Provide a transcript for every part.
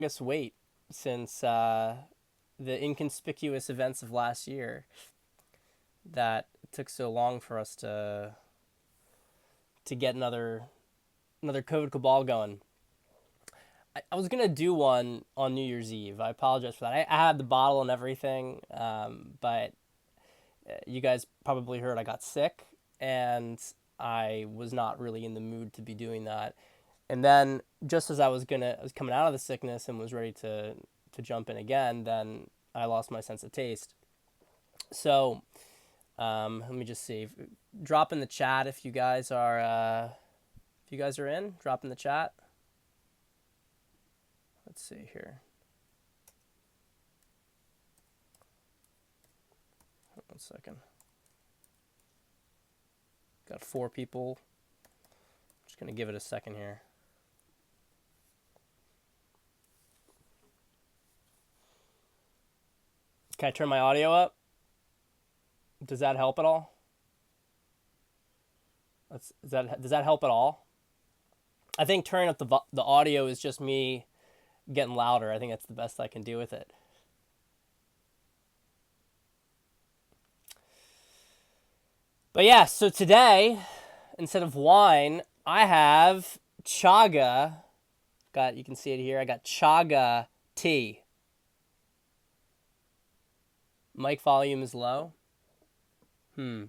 Longest wait since the inconspicuous events of last year that it took so long for us to get another COVID cabal going. I was gonna do one on New Year's Eve. I apologize for that. I had the bottle and everything, but you guys probably heard I got sick, and I was not really in the mood to be doing that. And then just as I was coming out of the sickness and was ready to jump in again, then I lost my sense of taste. So let me just see. Drop in the chat if you guys are in. Drop in the chat. Let's see here. One second. Got 4 people. Just gonna give it a second here. Can I turn my audio up? Does that help at all? Does that help at all? I think turning up the audio is just me getting louder. I think that's the best I can do with it. But yeah, so today, instead of wine, I have chaga. You can see it here. I got chaga tea. Mic volume is low. I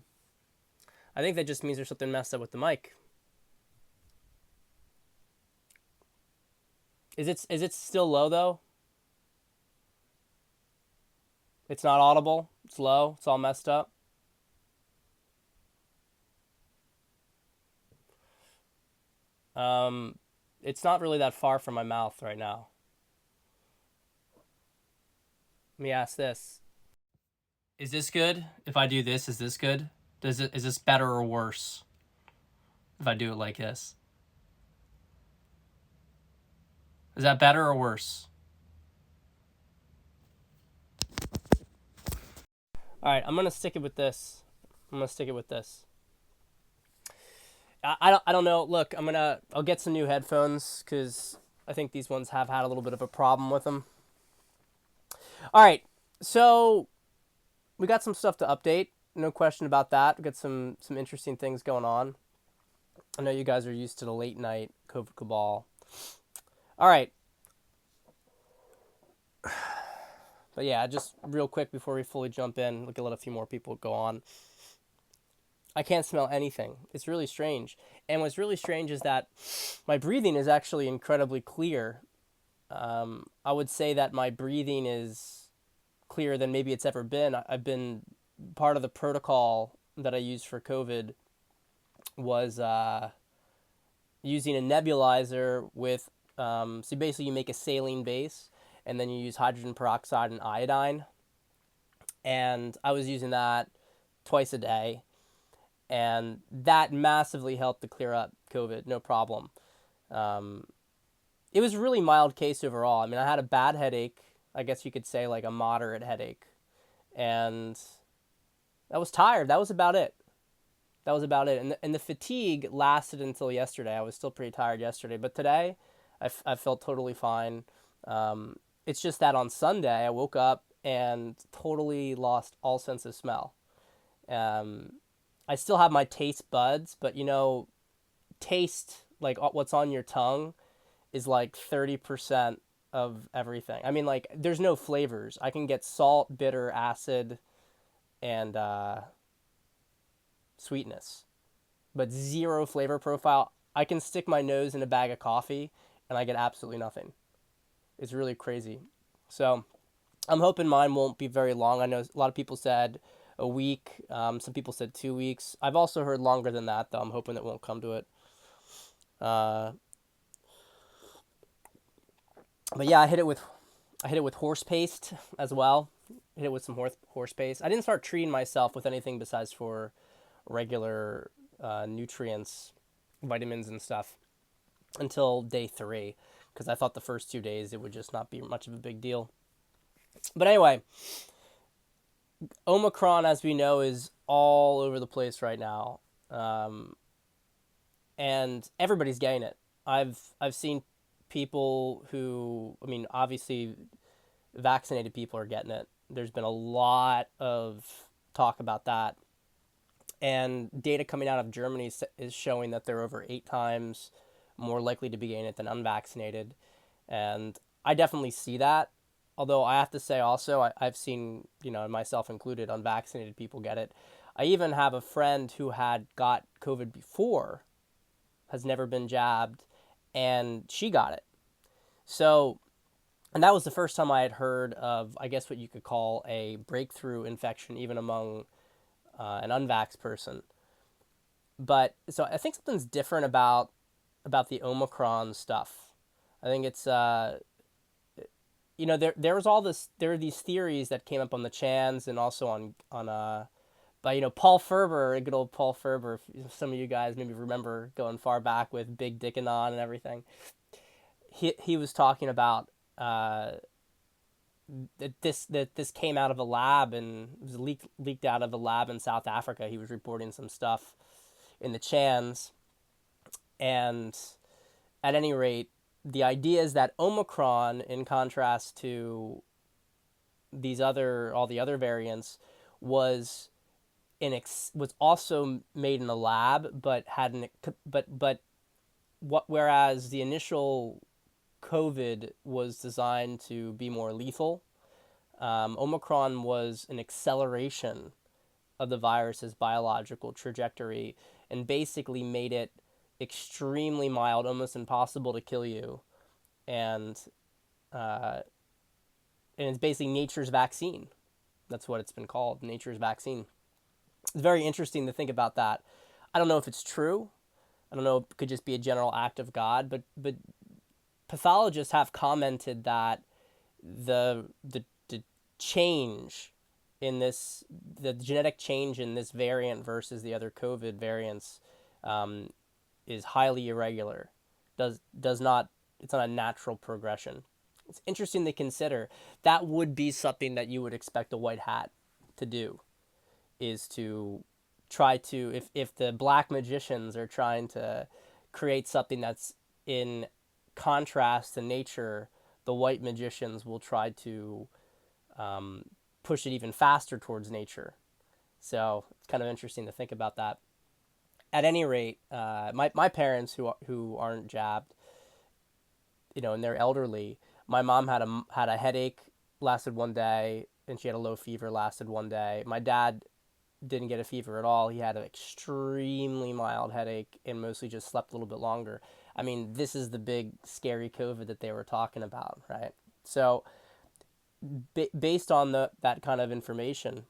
think that just means there's something messed up with the mic. Is it still low though? It's not audible. It's low. It's all messed up. It's not really that far from my mouth right now. Let me ask this. Is this good? If I do this, is this good? Is this better or worse if I do it like this? Is that better or worse? All right, I'm gonna stick it with this. I don't know. Look, I'll get some new headphones because I think these ones have had a little bit of a problem with them. All right, so we got some stuff to update. No question about that. We got some interesting things going on. I know you guys are used to the late night COVID cabal. All right. But yeah, just real quick before we fully jump in, we can let a few more people go on. I can't smell anything. It's really strange. And what's really strange is that my breathing is actually incredibly clear. I would say that my breathing is clearer than maybe it's ever been. I've been part of the protocol that I used for COVID was using a nebulizer with, so basically you make a saline base and then you use hydrogen peroxide and iodine. And I was using that twice a day. And that massively helped to clear up COVID, no problem. It was a really mild case overall. I mean, I had a bad headache, I guess you could say like a moderate headache. And I was tired. That was about it. And the fatigue lasted until yesterday. I was still pretty tired yesterday. But today, I felt totally fine. It's just that on Sunday, I woke up and totally lost all sense of smell. I still have my taste buds, but taste, like what's on your tongue, is like 30% of everything. I mean, like, there's no flavors. I can get salt, bitter, acid, and sweetness, but zero flavor profile. I can stick my nose in a bag of coffee and I get absolutely nothing. It's really crazy. So I'm hoping mine won't be very long. I know a lot of people said a week. Some people said 2 weeks. I've also heard longer than that, though. I'm hoping it won't come to it. But yeah, I hit it with horse paste as well. Hit it with some horse paste. I didn't start treating myself with anything besides for regular nutrients, vitamins and stuff until day 3, because I thought the first 2 days it would just not be much of a big deal. But anyway, Omicron, as we know, is all over the place right now, and everybody's getting it. I've seen people who, I mean, obviously vaccinated people are getting it. There's been a lot of talk about that. And data coming out of Germany is showing that they're over 8 times more likely to be getting it than unvaccinated. And I definitely see that. Although I have to say also, I've seen, myself included, unvaccinated people get it. I even have a friend who had got COVID before, has never been jabbed, and she got it. So, and that was the first time I had heard of, I guess, what you could call a breakthrough infection, even among an unvaxxed person. But so I think something's different about the Omicron stuff. I think it's there was all this, there are these theories that came up on the Chans and also on by Paul Ferber, good old Paul Ferber. If some of you guys maybe remember going far back with Big Dick and On and everything. He was talking about that this came out of a lab, and it was leaked out of a lab in South Africa. He was reporting some stuff in the Chans, and at any rate, the idea is that Omicron, in contrast to all the other variants, was was also made in a lab, but whereas the initial COVID was designed to be more lethal, Omicron was an acceleration of the virus's biological trajectory and basically made it extremely mild, almost impossible to kill you, and uh, it's basically nature's vaccine. That's what it's been called, nature's vaccine. It's very interesting to think about that. I don't know if it's true. I don't know if it could just be a general act of God, but pathologists have commented that the change in this, the genetic change in this variant versus the other COVID variants, is highly irregular. Does not It's not a natural progression. It's interesting to consider. That would be something that you would expect a white hat to do, is to try to, if the black magicians are trying to create something that's in contrast to nature, the white magicians will try to push it even faster towards nature. So it's kind of interesting to think about that. At any rate, my parents who aren't jabbed, and they're elderly. My mom had a headache, lasted one day, and she had a low fever, lasted one day. My dad didn't get a fever at all. He had an extremely mild headache and mostly just slept a little bit longer. I mean, this is the big scary COVID that they were talking about, right? So, based on that kind of information,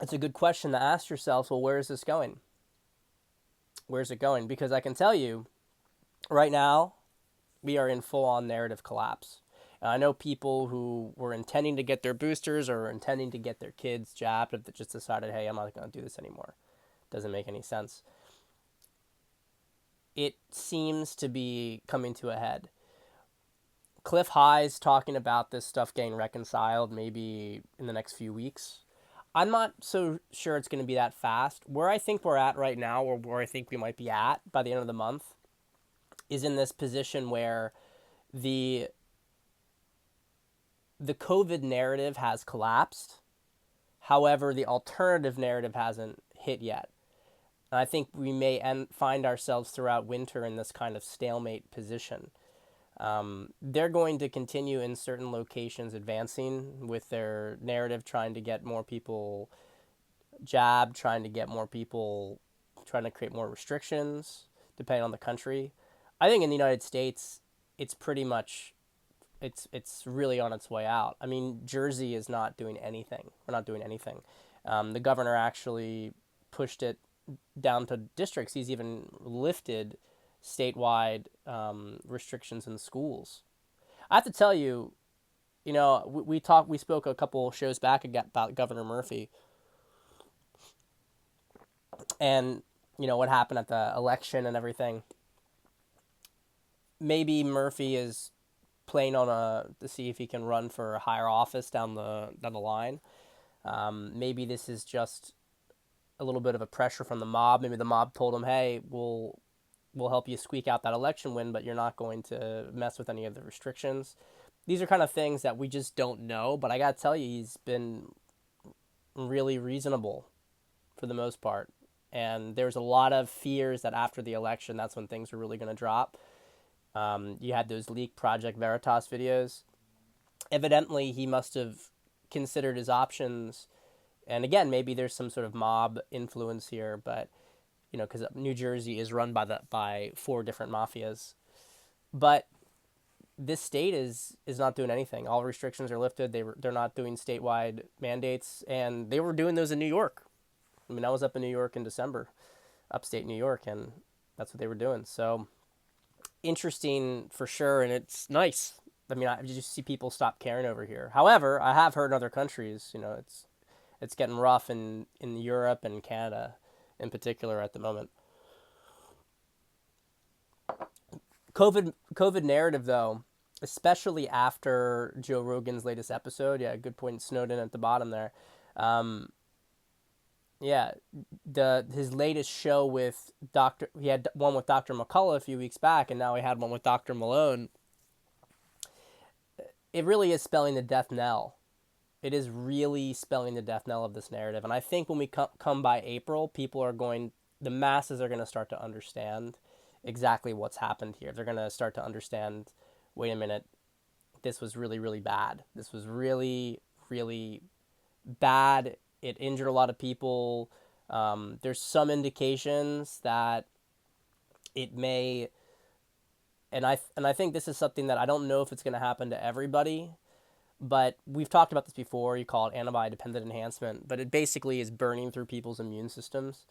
it's a good question to ask yourself. Well, where is this going? Where's it going? Because I can tell you, right now, we are in full-on narrative collapse. And I know people who were intending to get their boosters or intending to get their kids jabbed that just decided, hey, I'm not going to do this anymore. Doesn't make any sense. It seems to be coming to a head. Cliff High's talking about this stuff getting reconciled maybe in the next few weeks. I'm not so sure it's going to be that fast. Where I think we're at right now, or where I think we might be at by the end of the month, is in this position where the COVID narrative has collapsed. However, the alternative narrative hasn't hit yet. And I think we may find ourselves throughout winter in this kind of stalemate position. They're going to continue in certain locations advancing with their narrative, trying to get more people jabbed, trying to create more restrictions, depending on the country. I think in the United States, it's pretty much, it's really on its way out. I mean, Jersey is not doing anything. We're not doing anything. The governor actually pushed it down to districts. He's even lifted statewide restrictions in schools. I have to tell you, we spoke a couple shows back about Governor Murphy, and what happened at the election and everything. Maybe Murphy is playing to see if he can run for a higher office down the line. Maybe this is just a little bit of a pressure from the mob. Maybe the mob told him, "Hey, we'll will help you squeak out that election win, but you're not going to mess with any of the restrictions. These are kind of things that we just don't know, but I got to tell you, he's been really reasonable for the most part. And there's a lot of fears that after the election, that's when things are really going to drop. You had those leaked Project Veritas videos. Evidently, he must have considered his options. And again, maybe there's some sort of mob influence here, but because New Jersey is run by 4 different mafias. But this state is not doing anything. All restrictions are lifted. They're not doing statewide mandates, and they were doing those in New York. I mean, I was up in New York in December, upstate New York, and that's what they were doing. So interesting for sure, and it's nice. I mean, I just see people stop caring over here. However, I have heard in other countries, it's getting rough in Europe and Canada in particular at the moment. COVID narrative though, especially after Joe Rogan's latest episode. Yeah, good point. Snowden at the bottom there. Yeah, his latest show with he had one with Dr. McCullough a few weeks back, and now he had one with Dr. Malone. It really is spelling the death knell. It is really spelling the death knell of this narrative. And I think when we come by April, the masses are going to start to understand exactly what's happened here. They're going to start to understand, wait a minute, this was really, really bad. This was really, really bad. It injured a lot of people. There's some indications that it may, and I think this is something that I don't know if it's going to happen to everybody, but we've talked about this before. You call it antibody-dependent enhancement, but it basically is burning through people's immune systems.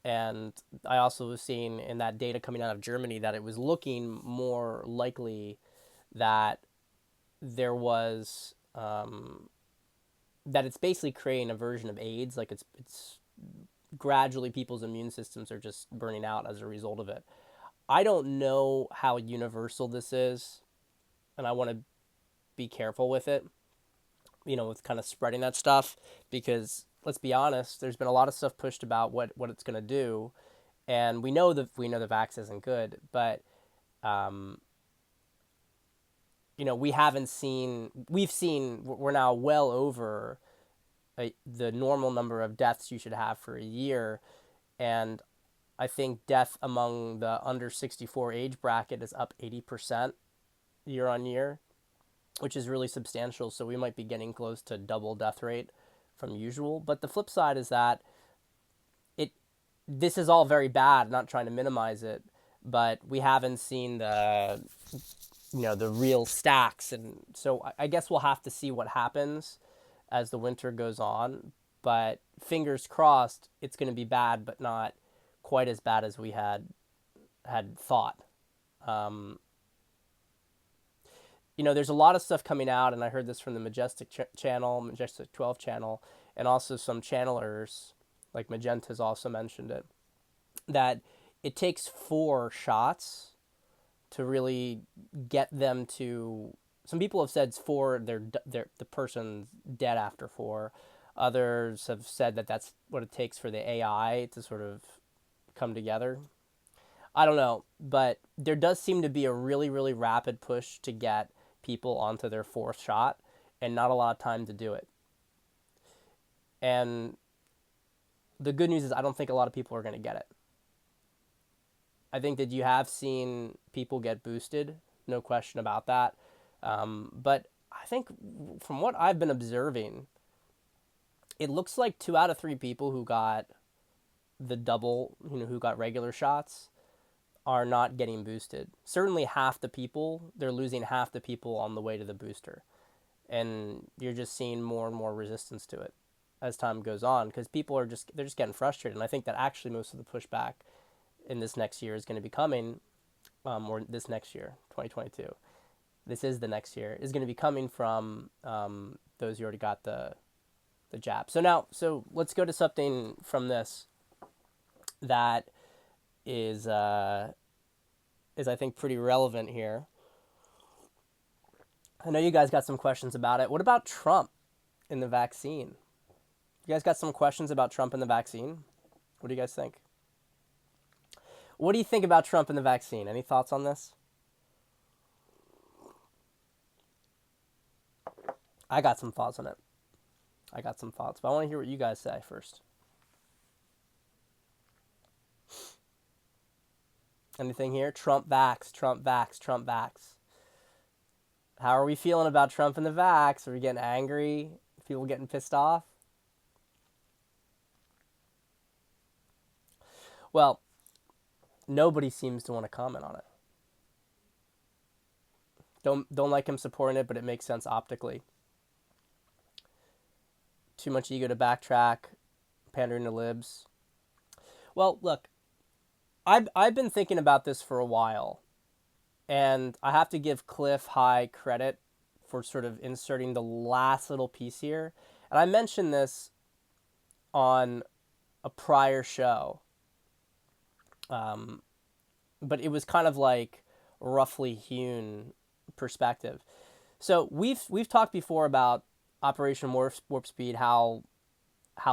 And I also was seeing in that data coming out of Germany that it was looking more likely that there was that it's basically creating a version of AIDS. Like it's gradually people's immune systems are just burning out as a result of it. I don't know how universal this is, and I want to be careful with it, with kind of spreading that stuff, because let's be honest, there's been a lot of stuff pushed about what it's going to do, and we know the vax isn't good, but we're now well over the normal number of deaths you should have for a year, and I think death among the under 64 age bracket is up 80% year on year, which is really substantial. So we might be getting close to double death rate from usual. But the flip side is that this is all very bad, not trying to minimize it, but we haven't seen the real stacks. And so I guess we'll have to see what happens as the winter goes on. But fingers crossed, it's going to be bad, but not quite as bad as we had thought. There's a lot of stuff coming out, and I heard this from the Majestic channel, Majestic 12 channel, and also some channelers, like Magenta's also mentioned it, that it takes 4 shots to really get them to. Some people have said 4, the person's dead after 4. Others have said that that's what it takes for the AI to sort of come together. I don't know, but there does seem to be a really, really rapid push to get people onto their 4th shot, and not a lot of time to do it. And the good news is I don't think a lot of people are going to get it. I think that you have seen people get boosted, no question about that. But I think from what I've been observing, it looks like 2 out of 3 people who got the double, who got regular shots, are not getting boosted. Certainly half the people, they're losing half the people on the way to the booster. And you're just seeing more and more resistance to it as time goes on, because people they're just getting frustrated. And I think that actually most of the pushback in this next year is going to be coming, or this next year, 2022. This is the next year, is going to be coming from those who already got the jab. So let's go to something from this that is I think pretty relevant here. I know you guys got some questions about it. What about Trump in the vaccine? You guys got some questions about Trump and the vaccine? What do you guys think? What do you think about Trump and the vaccine? Any thoughts on this? I got some thoughts on it. I got some thoughts, but I want to hear what you guys say first. Anything here? Trump vax, Trump vax, Trump vax. How are we feeling about Trump and the vax? Are we getting angry? People getting pissed off? Well, nobody seems to want to comment on it. Don't like him supporting it, but it makes sense optically. Too much ego to backtrack, pandering to libs. Well, look, I've been thinking about this for a while, and I have to give Cliff High credit for sort of inserting the last little piece here. And I mentioned this on a prior show, but it was kind of like roughly hewn perspective. So we've talked before about Operation Warp Speed, how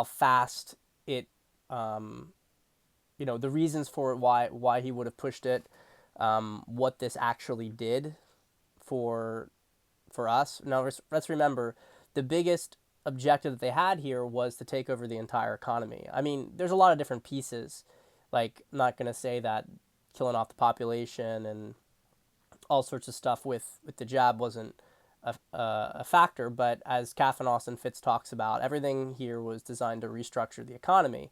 fast it, the reasons for it, why he would have pushed it, what this actually did for us. Now let's remember, the biggest objective that they had here was to take over the entire economy. I mean, there's a lot of different pieces. Like, I'm not going to say that killing off the population and all sorts of stuff with the jab wasn't a factor, but as Kafanos and Fitz talks about, everything here was designed to restructure the economy.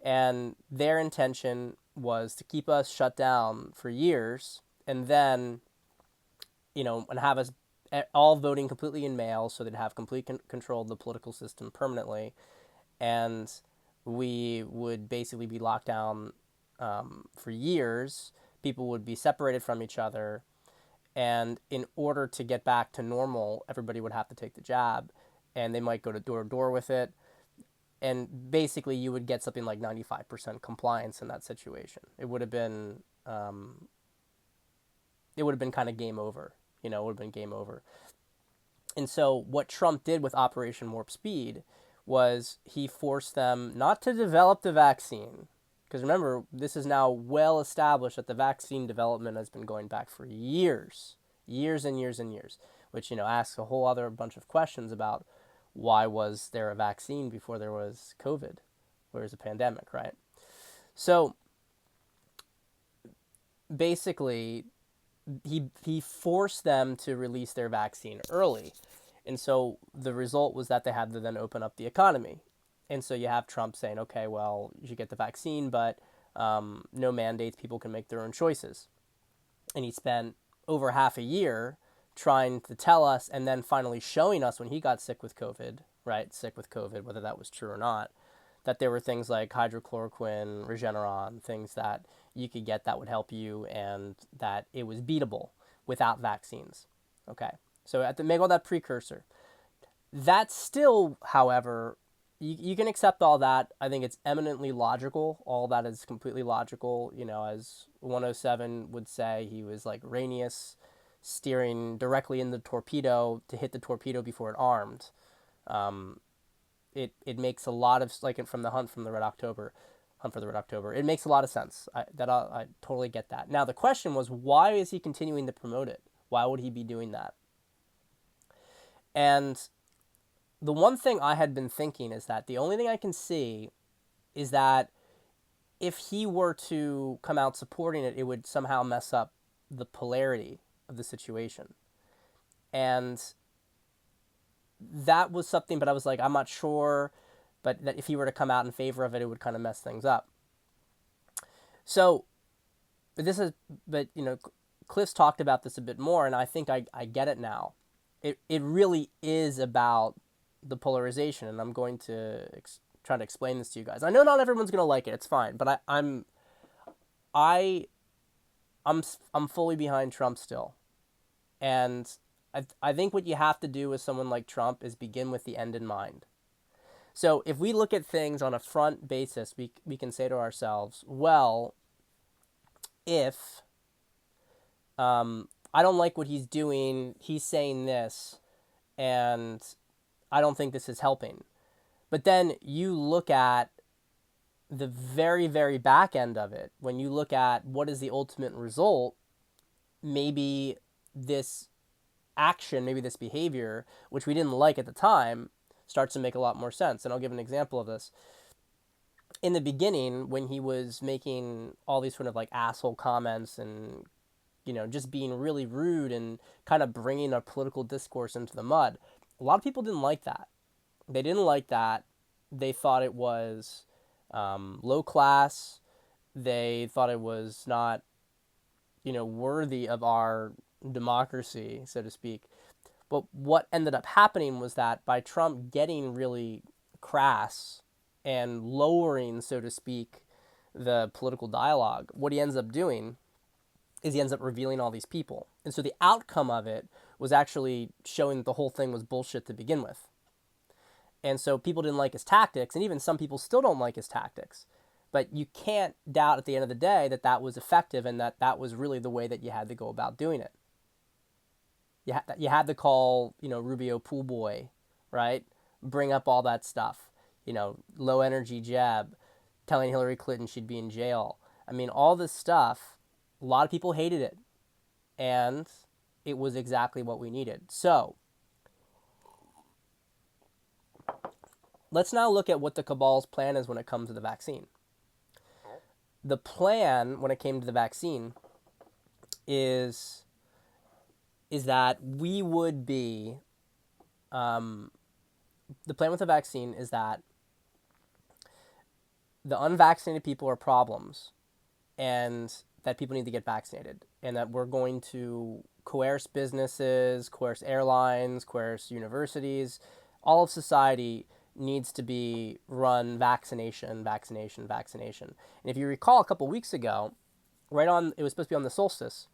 And their intention was to keep us shut down for years and then, and have us all voting completely in mail so they'd have complete control of the political system permanently. And we would basically be locked down for years. People would be separated from each other. And in order to get back to normal, everybody would have to take the jab. And they might go to door with it. And basically, you would get something like 95% compliance in that situation. It would have been kind of game over. It would have been game over. And so what Trump did with Operation Warp Speed was he forced them not to develop the vaccine. Because remember, this is now well established that the vaccine development has been going back for years. Years and years and years. Which, asks a whole other bunch of questions about why was there a vaccine before there was COVID? Where was a pandemic, right? So basically, he forced them to release their vaccine early. And so the result was that they had to then open up the economy. And so you have Trump saying, okay, well, you should get the vaccine, but no mandates, people can make their own choices. And he spent over half a year trying to tell us and then finally showing us when he got sick with COVID, whether that was true or not, that there were things like hydrochloroquine, Regeneron, things that you could get that would help you and that it was beatable without vaccines. Okay, so to make all that precursor. That's still, however, you can accept all that. I think it's eminently logical. All that is completely logical. As 107 would say, he was like Ranius steering directly in the torpedo to hit the torpedo before it armed. It makes a lot of, like from the Hunt for the Red October, it makes a lot of sense. I totally get that. Now the question was, why is he continuing to promote it? Why would he be doing that? And the one thing I had been thinking is that the only thing I can see is that if he were to come out supporting it, it would somehow mess up the polarity of the situation. And that was something, but I was like, I'm not sure, but that if he were to come out in favor of it, it would kind of mess things up. So, Cliff's talked about this a bit more, and I think I get it now. It really is about the polarization, and I'm going to try to explain this to you guys. I know not everyone's going to like it, it's fine, but I'm fully behind Trump still. And I think what you have to do with someone like Trump is begin with the end in mind. So if we look at things on a front basis, we can say to ourselves, well, if I don't like what he's doing, he's saying this, and I don't think this is helping. But then you look at the very, very back end of it, when you look at what is the ultimate result, maybe this action, maybe this behavior, which we didn't like at the time, starts to make a lot more sense. And I'll give an example of this. In the beginning, when he was making all these sort of like asshole comments and, just being really rude and kind of bringing a political discourse into the mud, a lot of people didn't like that. They didn't like that. They thought it was low class. They thought it was not, worthy of our democracy, so to speak. But what ended up happening was that by Trump getting really crass and lowering, so to speak, the political dialogue, what he ends up doing is he ends up revealing all these people. And so the outcome of it was actually showing that the whole thing was bullshit to begin with. And so people didn't like his tactics, and even some people still don't like his tactics. But you can't doubt at the end of the day that that was effective and that that was really the way that you had to go about doing it. You had to call, Rubio pool boy, right? Bring up all that stuff, low energy jab, telling Hillary Clinton she'd be in jail. I mean, all this stuff, a lot of people hated it. And it was exactly what we needed. So, let's now look at what the cabal's plan is when it comes to the vaccine. The plan when it came to the vaccine is that we would be, the plan with the vaccine is that the unvaccinated people are problems and that people need to get vaccinated, and that we're going to coerce businesses, coerce airlines, coerce universities. All of society needs to be run vaccination, vaccination, vaccination. And if you recall a couple weeks ago, it was supposed to be on the solstice,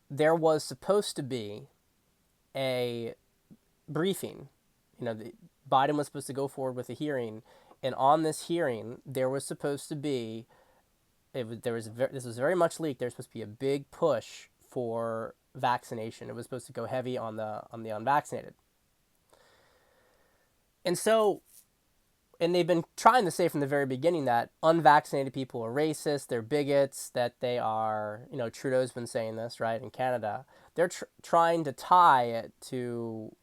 there was supposed to be a briefing. Biden was supposed to go forward with a hearing, and on this hearing, there was supposed to be, this was very much leaked. There was supposed to be a big push for vaccination. It was supposed to go heavy on the unvaccinated. And so, and they've been trying to say from the very beginning that unvaccinated people are racist, they're bigots, that they are, Trudeau's been saying this, right, in Canada. They're trying to tie it to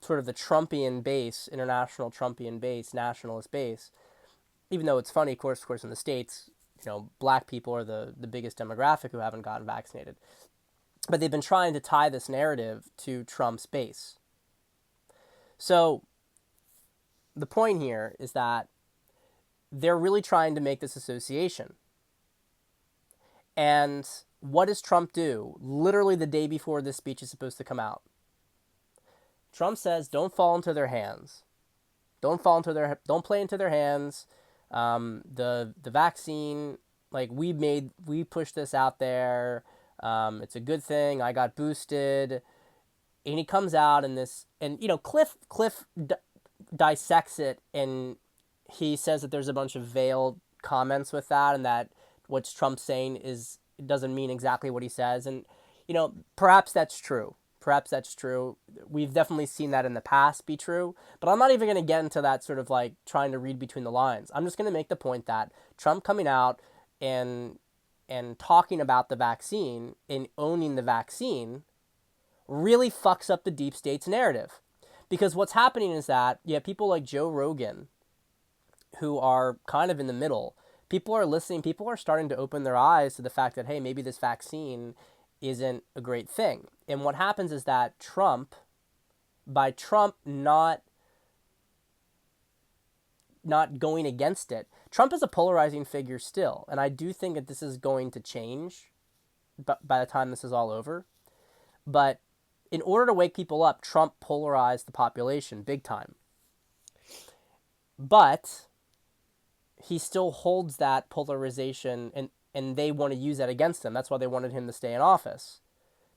sort of the Trumpian base, international Trumpian base, nationalist base. Even though it's funny, of course, in the States, black people are the biggest demographic who haven't gotten vaccinated. But they've been trying to tie this narrative to Trump's base. So the point here is that they're really trying to make this association. And what does Trump do? Literally the day before this speech is supposed to come out, Trump says, "Don't fall into their hands. Don't play into their hands. The vaccine, like we pushed this out there. It's a good thing. I got boosted." And he comes out in this, and Cliff dissects it, and he says that there's a bunch of veiled comments with that, and that what Trump's saying it doesn't mean exactly what he says, and perhaps that's true. We've definitely seen that in the past be true, but I'm not even going to get into that sort of like trying to read between the lines. I'm just going to make the point that Trump coming out and talking about the vaccine and owning the vaccine really fucks up the deep state's narrative. Because what's happening is that you have people like Joe Rogan who are kind of in the middle. People are listening. People are starting to open their eyes to the fact that, hey, maybe this vaccine isn't a great thing. And what happens is that by Trump not going against it, Trump is a polarizing figure still. And I do think that this is going to change by the time this is all over. But in order to wake people up, Trump polarized the population big time. But he still holds that polarization, and they want to use that against him. That's why they wanted him to stay in office,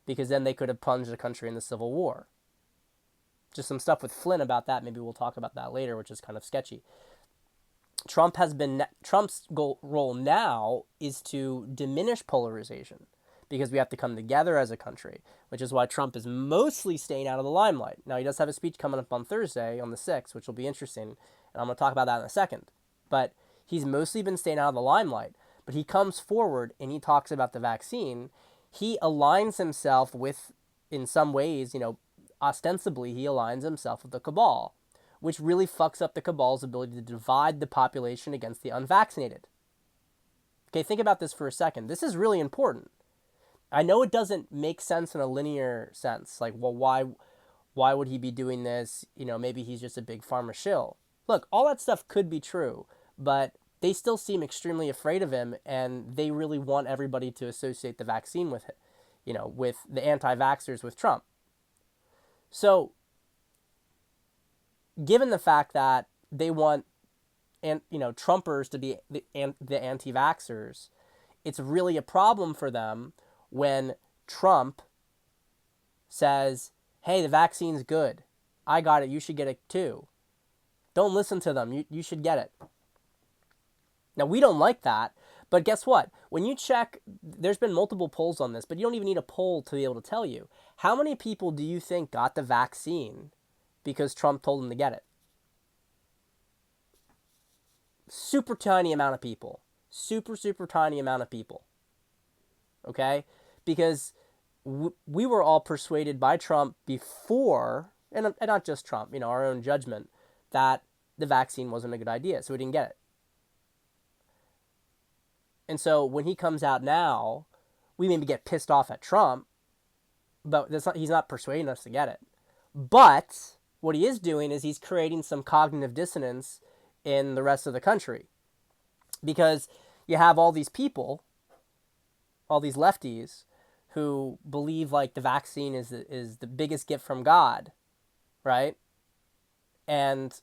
because then they could have plunged the country in the Civil War. Just some stuff with Flynn about that. Maybe we'll talk about that later, which is kind of sketchy. Trump's role now is to diminish polarization, because we have to come together as a country, which is why Trump is mostly staying out of the limelight. Now, he does have a speech coming up on Thursday, on the 6th, which will be interesting, and I'm going to talk about that in a second. but he's mostly been staying out of the limelight. But he comes forward and he talks about the vaccine. He aligns himself with, in some ways, ostensibly he aligns himself with the cabal, which really fucks up the cabal's ability to divide the population against the unvaccinated. Okay, think about this for a second. This is really important. I know it doesn't make sense in a linear sense. Like, well, why would he be doing this? Maybe he's just a big pharma shill. Look, all that stuff could be true, but they still seem extremely afraid of him, and they really want everybody to associate the vaccine with it, with the anti-vaxxers with Trump. So, given the fact that they want, Trumpers to be the anti-vaxxers, it's really a problem for them when Trump says, hey, the vaccine's good. I got it. You should get it too. Don't listen to them. You should get it. Now, we don't like that, but guess what? When you check, there's been multiple polls on this, but you don't even need a poll to be able to tell you. How many people do you think got the vaccine because Trump told them to get it? Super tiny amount of people. Super, super tiny amount of people. Okay? Because we were all persuaded by Trump before, and not just Trump, our own judgment, that the vaccine wasn't a good idea, so we didn't get it. And so when he comes out now, we maybe get pissed off at Trump, but he's not persuading us to get it. But what he is doing is he's creating some cognitive dissonance in the rest of the country. Because you have all these people, all these lefties, who believe like the vaccine is the biggest gift from God, right? And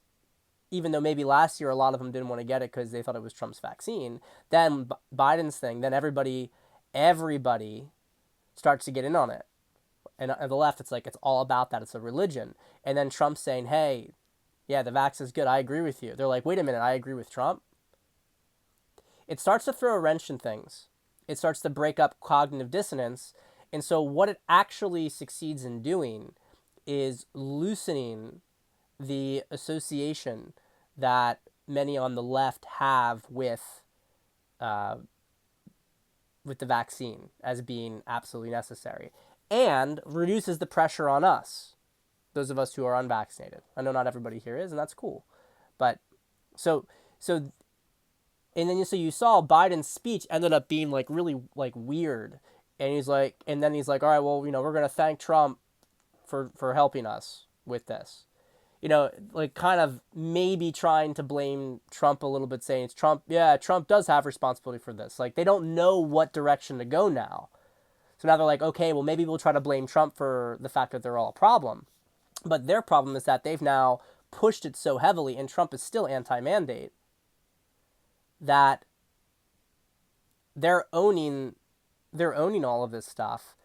even though maybe last year a lot of them didn't want to get it because they thought it was Trump's vaccine, then Biden's thing, then everybody starts to get in on it. And on the left, it's like, it's all about that. It's a religion. And then Trump's saying, hey, yeah, the vax is good. I agree with you. They're like, wait a minute, I agree with Trump? It starts to throw a wrench in things. It starts to break up cognitive dissonance. And so what it actually succeeds in doing is loosening the association that many on the left have with the vaccine as being absolutely necessary, and reduces the pressure on us, those of us who are unvaccinated. I know not everybody here is, and that's cool. But so and then so you saw Biden's speech ended up being like really like weird. And he's like, all right, well, we're going to thank Trump for helping us with this. Like kind of maybe trying to blame Trump a little bit, saying it's Trump. Yeah, Trump does have responsibility for this. Like, they don't know what direction to go now. So now they're like, okay, well, maybe we'll try to blame Trump for the fact that they're all a problem. But their problem is that they've now pushed it so heavily, and Trump is still anti-mandate, that they're owning all of this stuff,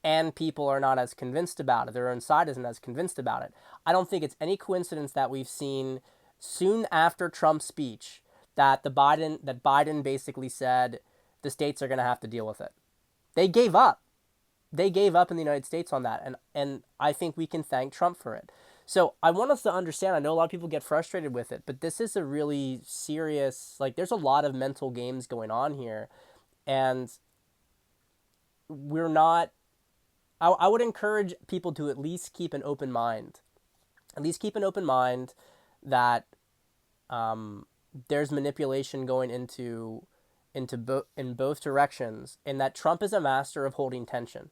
and people are not as convinced about it. Their own side isn't as convinced about it. I don't think it's any coincidence that we've seen soon after Trump's speech that Biden basically said the states are going to have to deal with it. They gave up. They gave up in the United States on that, and I think we can thank Trump for it. So I want us to understand, I know a lot of people get frustrated with it, but this is a really serious, like, there's a lot of mental games going on here, and we're not, I would encourage people to at least keep an open mind. At least keep an open mind that there's manipulation going in both directions, and that Trump is a master of holding tension.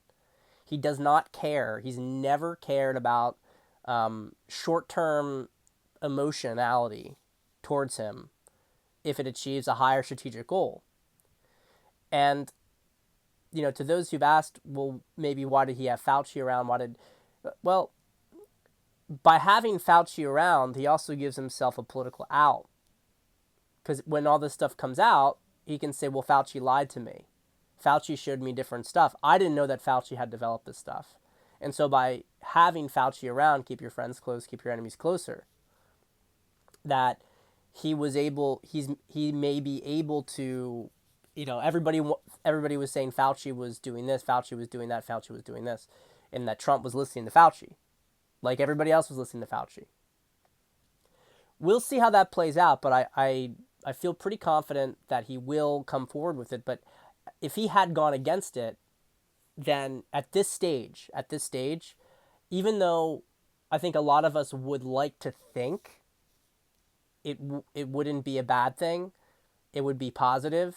He does not care. He's never cared about short-term emotionality towards him if it achieves a higher strategic goal. And, to those who've asked, well, maybe why did he have Fauci around? Well, by having Fauci around, he also gives himself a political out. Because when all this stuff comes out, he can say, well, Fauci lied to me. Fauci showed me different stuff. I didn't know that Fauci had developed this stuff. And so by having Fauci around, keep your friends close, keep your enemies closer, that he may be able to, everybody was saying Fauci was doing this, Fauci was doing that, Fauci was doing this, and that Trump was listening to Fauci, like everybody else was listening to Fauci. we'll see how that plays out, but I feel pretty confident that he will come forward with it. But if he had gone against it, then at this stage, even though I think a lot of us would like to think it wouldn't be a bad thing, it would be positive.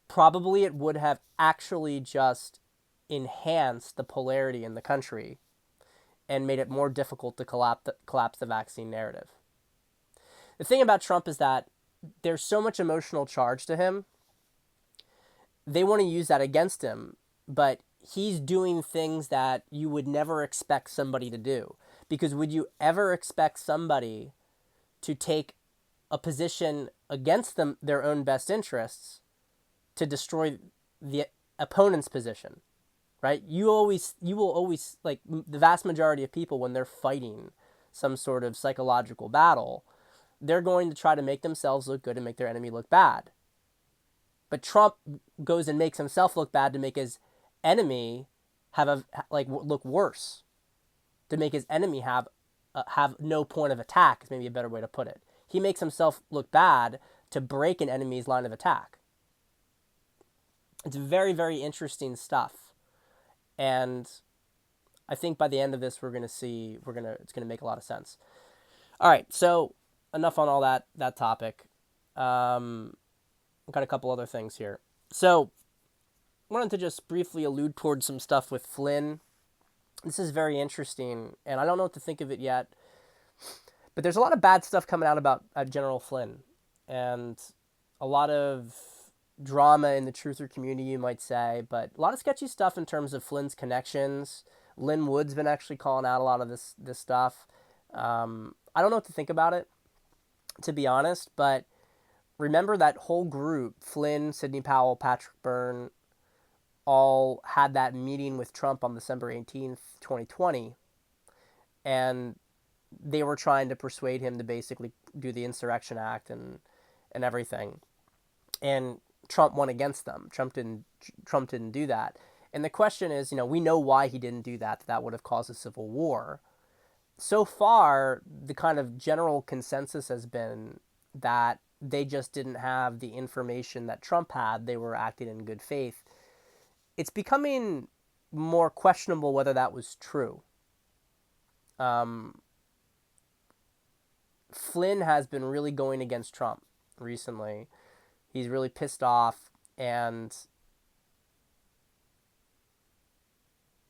Probably it would have actually just enhanced the polarity in the country and made it more difficult to collapse the vaccine narrative. The thing about Trump is that there's so much emotional charge to him. They want to use that against him, but he's doing things that you would never expect somebody to do. Because would you ever expect somebody to take a position against their own best interests to destroy the opponent's position? Right? You will always, like the vast majority of people, when they're fighting some sort of psychological battle, they're going to try to make themselves look good and make their enemy look bad. But Trump goes and makes himself look bad to make his enemy look worse, to make his enemy have no point of attack is maybe a better way to put it. He makes himself look bad to break an enemy's line of attack. It's very, very interesting stuff. And I think by the end of this, it's gonna make a lot of sense. All right, so enough on all that topic. I've got a couple other things here. So I wanted to just briefly allude towards some stuff with Flynn. This is very interesting, and I don't know what to think of it yet. But there's a lot of bad stuff coming out about General Flynn, and a lot of drama in the truther community, you might say, but a lot of sketchy stuff in terms of Flynn's connections. Lynn Wood's been actually calling out a lot of this stuff. I don't know what to think about it, to be honest, but remember that whole group, Flynn, Sidney Powell, Patrick Byrne, all had that meeting with Trump on December 18th, 2020, and they were trying to persuade him to basically do the Insurrection Act and everything. And Trump went against them. Trump didn't do that. And the question is, we know why he didn't do that. That would have caused a civil war. So far, the kind of general consensus has been that they just didn't have the information that Trump had. They were acting in good faith. It's becoming more questionable whether that was true. Flynn has been really going against Trump recently. He's really pissed off, and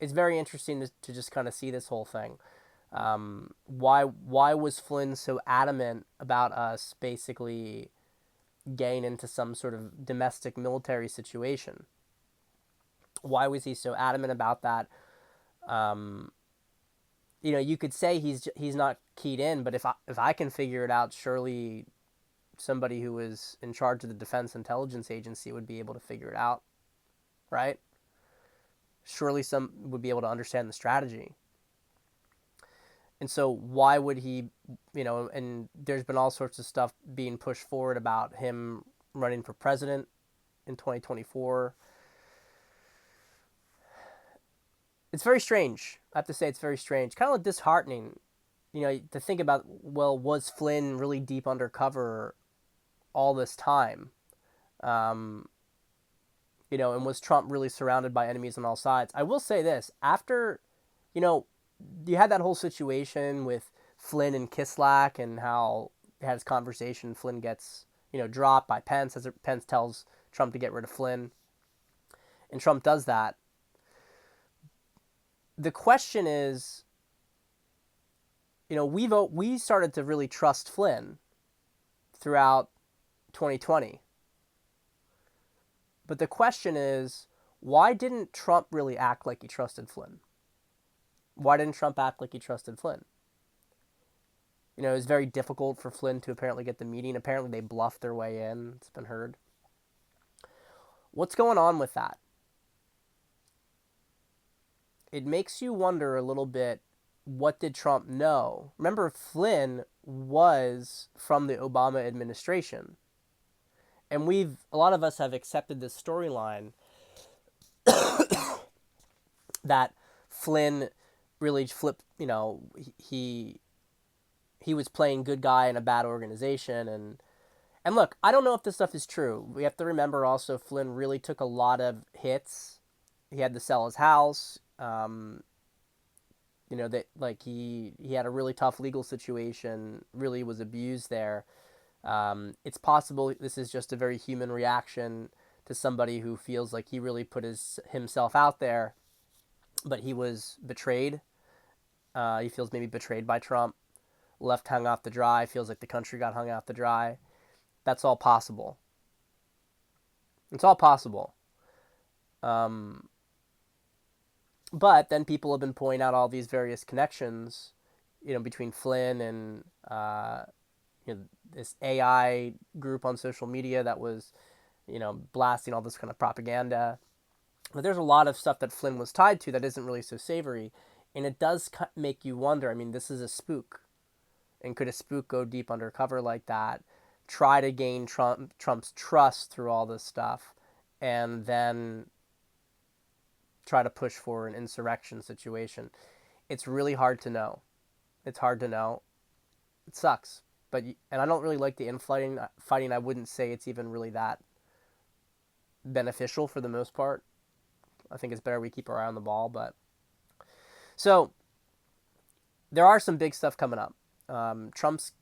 it's very interesting to just kind of see this whole thing. Why was Flynn so adamant about us basically getting into some sort of domestic military situation? Why was he so adamant about that? You could say he's not keyed in, but if I can figure it out, surely somebody who was in charge of the Defense Intelligence Agency would be able to figure it out, right? Surely some would be able to understand the strategy. And so why would he, and there's been all sorts of stuff being pushed forward about him running for president in 2024. It's very strange. I have to say it's very strange. Kind of disheartening, to think about, well, was Flynn really deep undercover all this time? And was Trump really surrounded by enemies on all sides? I will say this, after, you had that whole situation with Flynn and Kislak and how they had this conversation, Flynn gets, dropped by Pence as Pence tells Trump to get rid of Flynn. And Trump does that. The question is, we started to really trust Flynn throughout 2020. But the question is, why didn't Trump really act like he trusted Flynn? Why didn't Trump act like he trusted Flynn? It was very difficult for Flynn to apparently get the meeting. Apparently they bluffed their way in. It's been heard. What's going on with that? It makes you wonder a little bit, what did Trump know? Remember, Flynn was from the Obama administration. And a lot of us have accepted this storyline that Flynn really flipped, he he was playing good guy in a bad organization. And look, I don't know if this stuff is true. We have to remember also Flynn really took a lot of hits. He had to sell his house. That like he had a really tough legal situation. Really was abused there. It's possible this is just a very human reaction to somebody who feels like he really put himself out there, but he was betrayed. He feels maybe betrayed by Trump, left hung off to dry, feels like the country got hung out to dry. That's all possible. It's all possible. Um, but then people have been pointing out all these various connections, between Flynn and this AI group on social media that was, blasting all this kind of propaganda. But there's a lot of stuff that Flynn was tied to that isn't really so savory, and it does make you wonder. I mean, this is a spook, and could a spook go deep undercover like that, try to gain Trump's trust through all this stuff, and then try to push for an insurrection situation? It's really hard to know. It's hard to know. It sucks. And I don't really like the infighting. Fighting, I wouldn't say it's even really that beneficial for the most part. I think it's better we keep our eye on the ball. But so there are some big stuff coming up. Trump's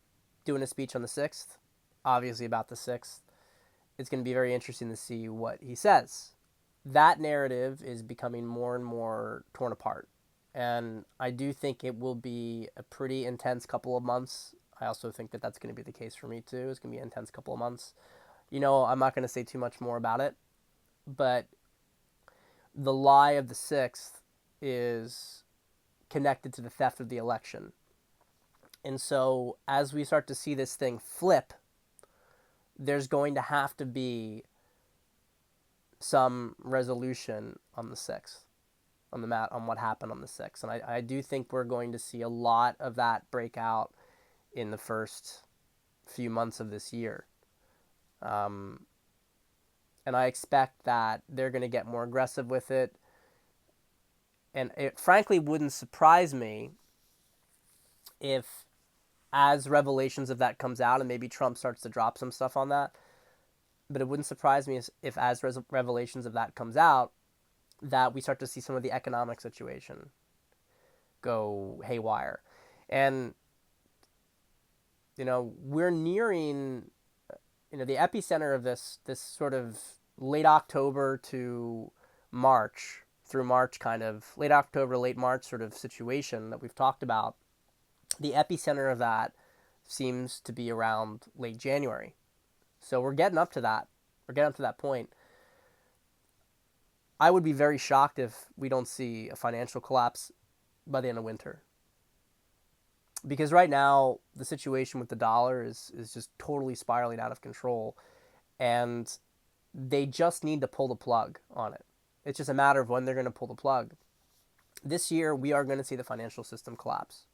doing a speech on the 6th, obviously about the 6th. It's going to be very interesting to see what he says. That narrative is becoming more and more torn apart. And I do think it will be a pretty intense couple of months. I also think that that's going to be the case for me too. It's going to be an intense couple of months. I'm not going to say too much more about it, but the lie of the 6th is connected to the theft of the election. And so as we start to see this thing flip, there's going to have to be some resolution on the 6th, on what happened on the 6th. And I do think we're going to see a lot of that break out in the first few months of this year. And I expect that they're going to get more aggressive with it. And it frankly wouldn't surprise me if, as revelations of that comes out, and maybe Trump starts to drop some stuff on that, but it wouldn't surprise me if as revelations of that comes out, that we start to see some of the economic situation go haywire. And, we're nearing, the epicenter of this sort of late October to March, through March kind of, late October, late March sort of situation that we've talked about. The epicenter of that seems to be around late January. So we're getting up to that. We're getting up to that point. I would be very shocked if we don't see a financial collapse by the end of winter. Because right now, the situation with the dollar is just totally spiraling out of control. And they just need to pull the plug on it. It's just a matter of when they're going to pull the plug. This year, we are going to see the financial system collapse.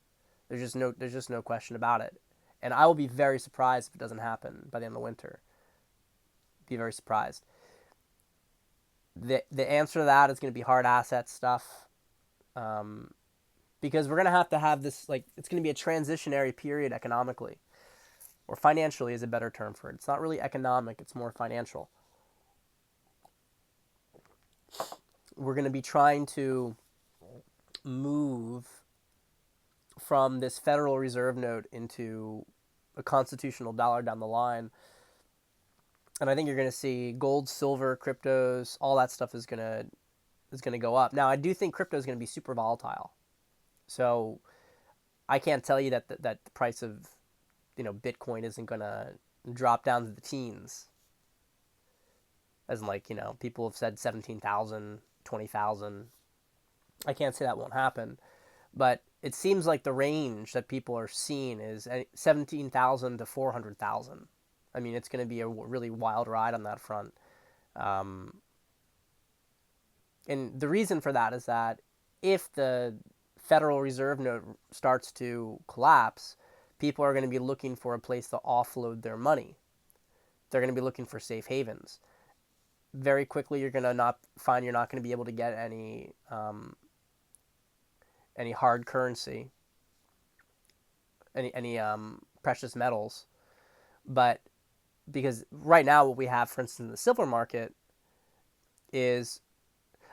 There's just no question about it. And I will be very surprised if it doesn't happen by the end of the winter. Be very surprised. The answer to that is going to be hard asset stuff. Because we're going to have this, it's going to be a transitionary period economically. Or financially is a better term for it. It's not really economic, it's more financial. We're going to be trying to move from this Federal Reserve note into a constitutional dollar down the line. And I think you're going to see gold, silver, cryptos, all that stuff is going to go up. Now, I do think crypto is going to be super volatile. So I can't tell you that the price of, Bitcoin isn't going to drop down to the teens. As in, people have said 17,000, 20,000. I can't say that won't happen. But it seems like the range that people are seeing is 17,000 to 400,000. I mean, it's going to be a really wild ride on that front. And the reason for that is that if the Federal Reserve note starts to collapse, people are going to be looking for a place to offload their money. They're going to be looking for safe havens. Very quickly, you're not going to be able to get any hard currency any precious metals. But because right now what we have, for instance, in the silver market is,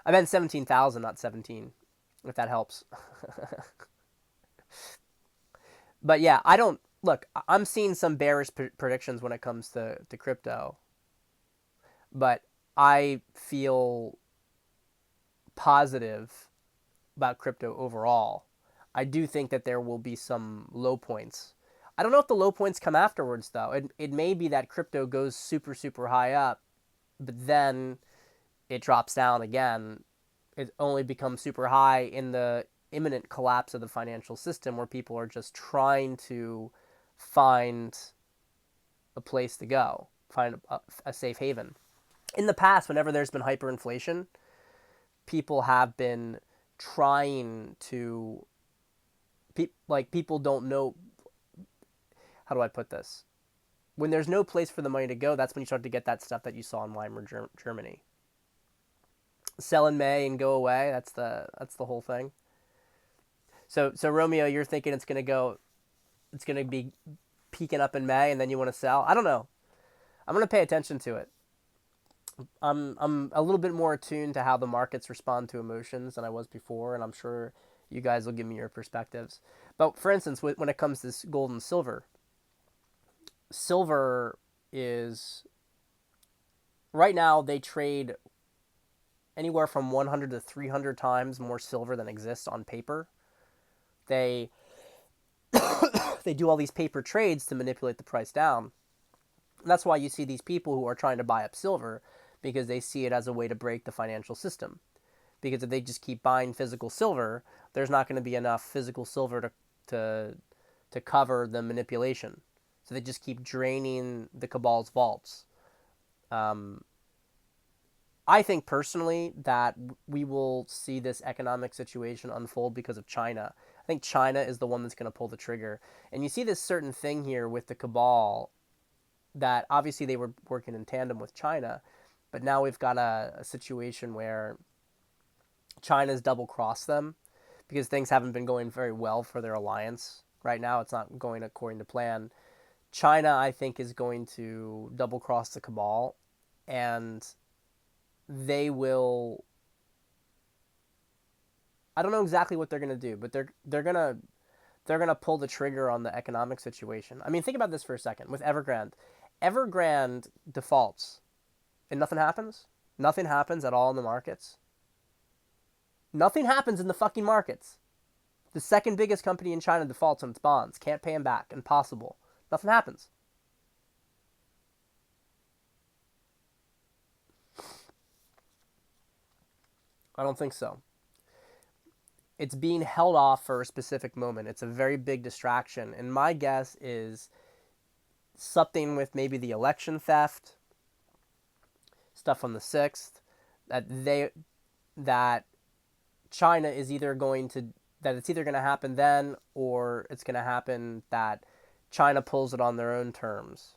I meant 17,000, not 17, if that helps. But yeah, I don't look. I'm seeing some bearish predictions when it comes to crypto, but I feel positive about crypto overall. I do think that there will be some low points. I don't know if the low points come afterwards though. It may be that crypto goes super super high up, but then it drops down again. It only becomes super high in the imminent collapse of the financial system where people are just trying to find a place to go, find a safe haven. In the past, whenever there's been hyperinflation, people have been trying to, like, people don't know, how do I put this? When there's no place for the money to go, that's when you start to get that stuff that you saw in Weimar, Germany. Sell in May and go away. That's the whole thing. So Romeo, you're thinking it's gonna be peaking up in May, and then you want to sell. I don't know. I'm gonna pay attention to it. I'm a little bit more attuned to how the markets respond to emotions than I was before, and I'm sure you guys will give me your perspectives. But for instance, when it comes to gold and silver, silver is right now they trade anywhere from 100 to 300 times more silver than exists on paper. They they do all these paper trades to manipulate the price down. And that's why you see these people who are trying to buy up silver, because they see it as a way to break the financial system. Because if they just keep buying physical silver, there's not going to be enough physical silver to cover the manipulation. So they just keep draining the cabal's vaults. I think personally that we will see this economic situation unfold because of China. I think China is the one that's going to pull the trigger. And you see this certain thing here with the cabal, that obviously they were working in tandem with China, but now we've got a situation where China's double crossed them because things haven't been going very well for their alliance. Right now it's not going according to plan. China, I think, is going to double cross the cabal, and they will, I don't know exactly what they're going to do, but they're going to pull the trigger on the economic situation. I mean, think about this for a second with Evergrande. Evergrande defaults and nothing happens. Nothing happens at all in the markets. Nothing happens in the fucking markets. The second biggest company in China defaults on its bonds. Can't pay them back. Impossible. Nothing happens. I don't think so. It's being held off for a specific moment. It's a very big distraction. And my guess is something with maybe the election theft, stuff on the 6th, that China is either going to, that it's either going to happen then, or it's going to happen that China pulls it on their own terms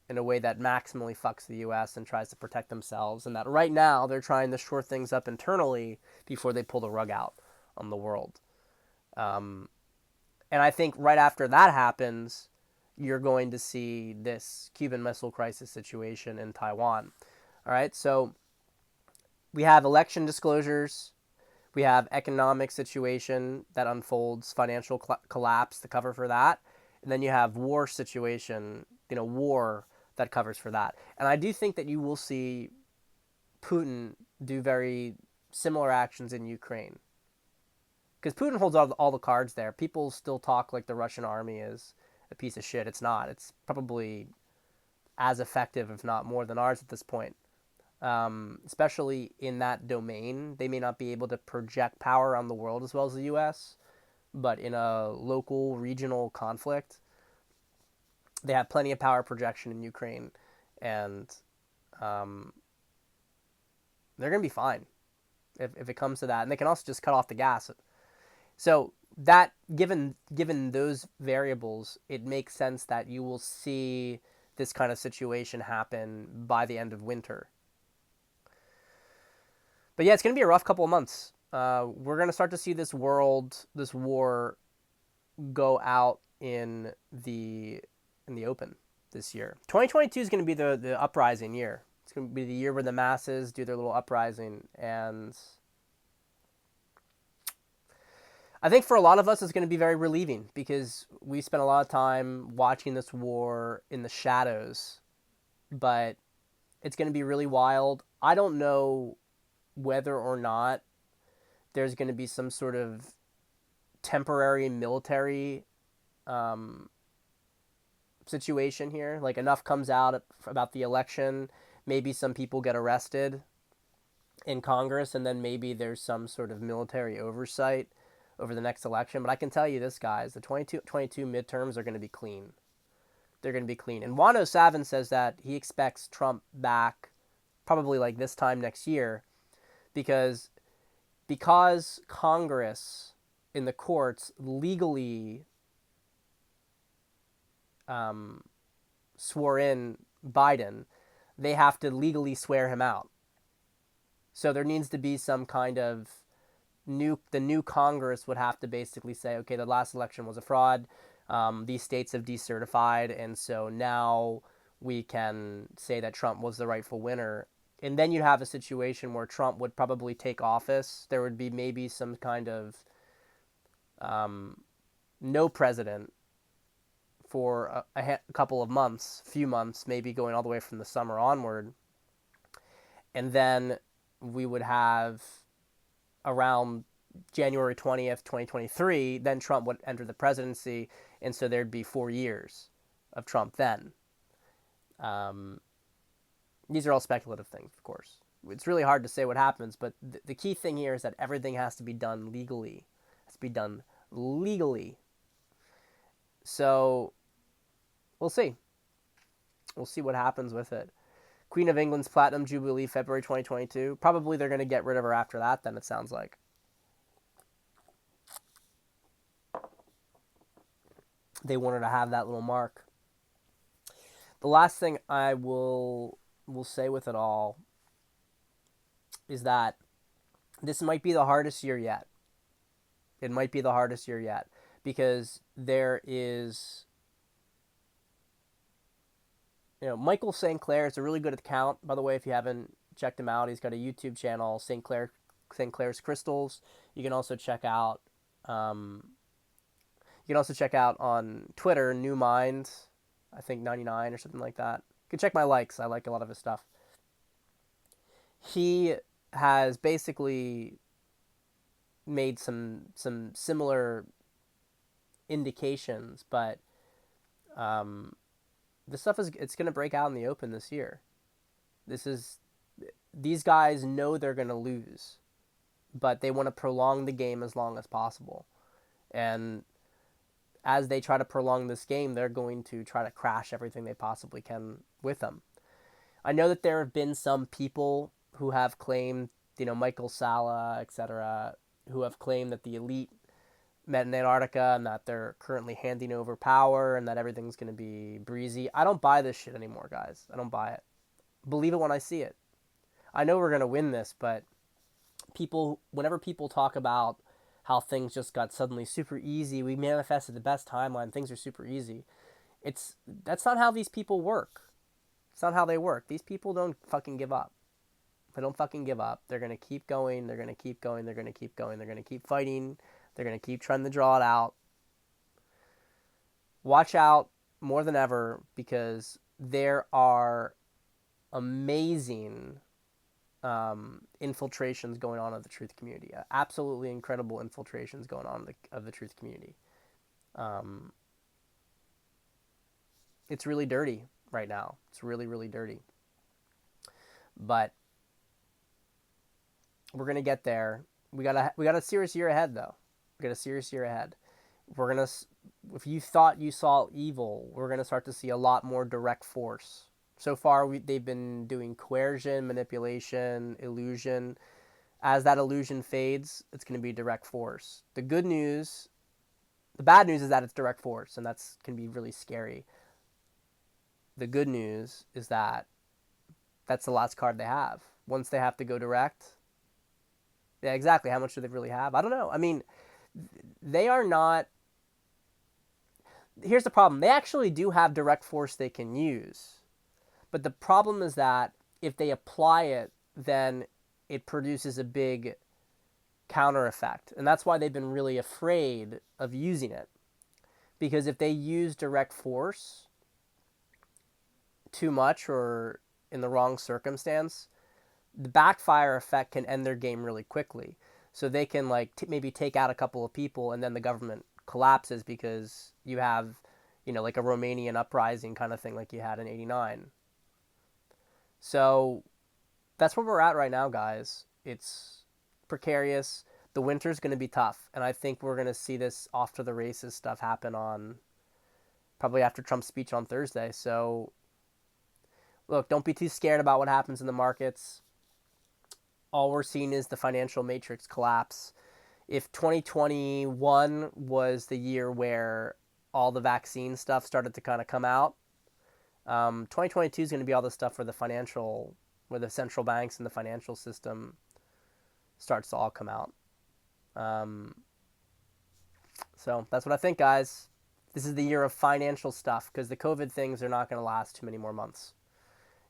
in a way that maximally fucks the US and tries to protect themselves, and that right now they're trying to shore things up internally before they pull the rug out on the world. And I think right after that happens, you're going to see this Cuban Missile Crisis situation in Taiwan. All right, so we have election disclosures, we have economic situation that unfolds, financial collapse, the cover for that, and then you have war situation, war that covers for that. And I do think that you will see Putin do very similar actions in Ukraine. Because Putin holds all the cards there. People still talk like the Russian army is a piece of shit. It's not. It's probably as effective, if not more, than ours at this point. Especially in that domain. They may not be able to project power around the world as well as the U.S., but in a local, regional conflict, they have plenty of power projection in Ukraine, and they're going to be fine if it comes to that. And they can also just cut off the gas. So that, given those variables, it makes sense that you will see this kind of situation happen by the end of winter. But yeah, it's going to be a rough couple of months. We're going to start to see this war go out in the Open this year. 2022 is going to be the uprising year. It's going to be the year where the masses do their little uprising, and I think for a lot of us it's going to be very relieving because we spent a lot of time watching this war in the shadows, but it's going to be really wild. I don't know whether or not there's going to be some sort of temporary military situation here. Like enough comes out about the election, maybe some people get arrested in Congress, and then maybe there's some sort of military oversight over the next election. But I can tell you this, guys, the 2022 midterms are going to be clean. They're going to be clean. And Juan O'Savin says that he expects Trump back probably like this time next year because Congress in the courts legally swore in Biden, they have to legally swear him out. So there needs to be some kind of the new Congress would have to basically say, okay, the last election was a fraud. These states have decertified, and so now we can say that Trump was the rightful winner. And then you'd have a situation where Trump would probably take office. There would be maybe some kind of no president for a couple of months, few months, maybe going all the way from the summer onward. And then we would have around January 20th, 2023, then Trump would enter the presidency. And so there'd be 4 years of Trump then. These are all speculative things, of course. It's really hard to say what happens, but the key thing here is that everything has to be done legally. It has to be done legally. So we'll see. We'll see what happens with it. Queen of England's Platinum Jubilee, February 2022. Probably they're going to get rid of her after that, then it sounds like. They want her to have that little mark. The last thing I will say with it all is that this might be the hardest year yet. It might be the hardest year yet because there is, Michael St. Clair is a really good account, by the way, if you haven't checked him out. He's got a YouTube channel, St. Clair's Crystals. You can also check out on Twitter, New Mind, I think 99 or something like that. You can check my likes. I like a lot of his stuff. He has basically made some similar indications, but this stuff it's going to break out in the open this year. These guys know they're going to lose, but they want to prolong the game as long as possible. And as they try to prolong this game, they're going to try to crash everything they possibly can with them. I know that there have been some people who have claimed, Michael Salla, etc., who have claimed that the elite met in Antarctica and that they're currently handing over power and that everything's going to be breezy. I don't buy this shit anymore, guys. I don't buy it. Believe it when I see it. I know we're going to win this, but whenever people talk about how things just got suddenly super easy, we manifested the best timeline, things are super easy. That's not how these people work. It's not how they work. These people don't fucking give up. They don't fucking give up. They're going to keep going. They're going to keep going. They're going to keep going. They're going to keep fighting. They're going to keep trying to draw it out. Watch out more than ever because there are amazing infiltrations going on of the truth community. Absolutely incredible infiltrations going on of the truth community. It's really dirty right now. It's really, really dirty. But we're gonna get there. We got a serious year ahead, though. We got a serious year ahead. If you thought you saw evil, we're gonna start to see a lot more direct force. So far, they've been doing coercion, manipulation, illusion. As that illusion fades, it's going to be direct force. The bad news is that it's direct force, and that's can be really scary. The good news is that that's the last card they have. Once they have to go direct, yeah, exactly. How much do they really have? I don't know. I mean, they are not. here's the problem. They actually do have direct force they can use. But the problem is that if they apply it, then it produces a big counter effect. And that's why they've been really afraid of using it. Because if they use direct force too much or in the wrong circumstance, the backfire effect can end their game really quickly. So they can like maybe take out a couple of people and then the government collapses because you have, like a Romanian uprising kind of thing like you had in 89. So that's where we're at right now, guys. It's precarious. The winter's going to be tough. And I think we're going to see this off to the races stuff happen on probably after Trump's speech on Thursday. So look, don't be too scared about what happens in the markets. All we're seeing is the financial matrix collapse. If 2021 was the year where all the vaccine stuff started to kind of come out, 2022 is going to be all the stuff where the central banks and the financial system starts to all come out. Um, so that's what I think, guys. This is the year of financial stuff because the COVID things are not going to last too many more months.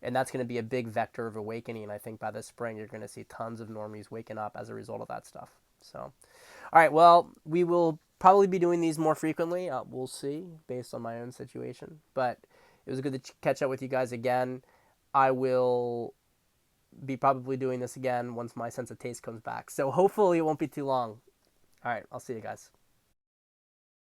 And that's going to be a big vector of awakening. I think by this spring, you're going to see tons of normies waking up as a result of that stuff. So, all right, well, we will probably be doing these more frequently. We'll see based on my own situation. But it was good to catch up with you guys again. I will be probably doing this again once my sense of taste comes back. So hopefully it won't be too long. All right, I'll see you guys.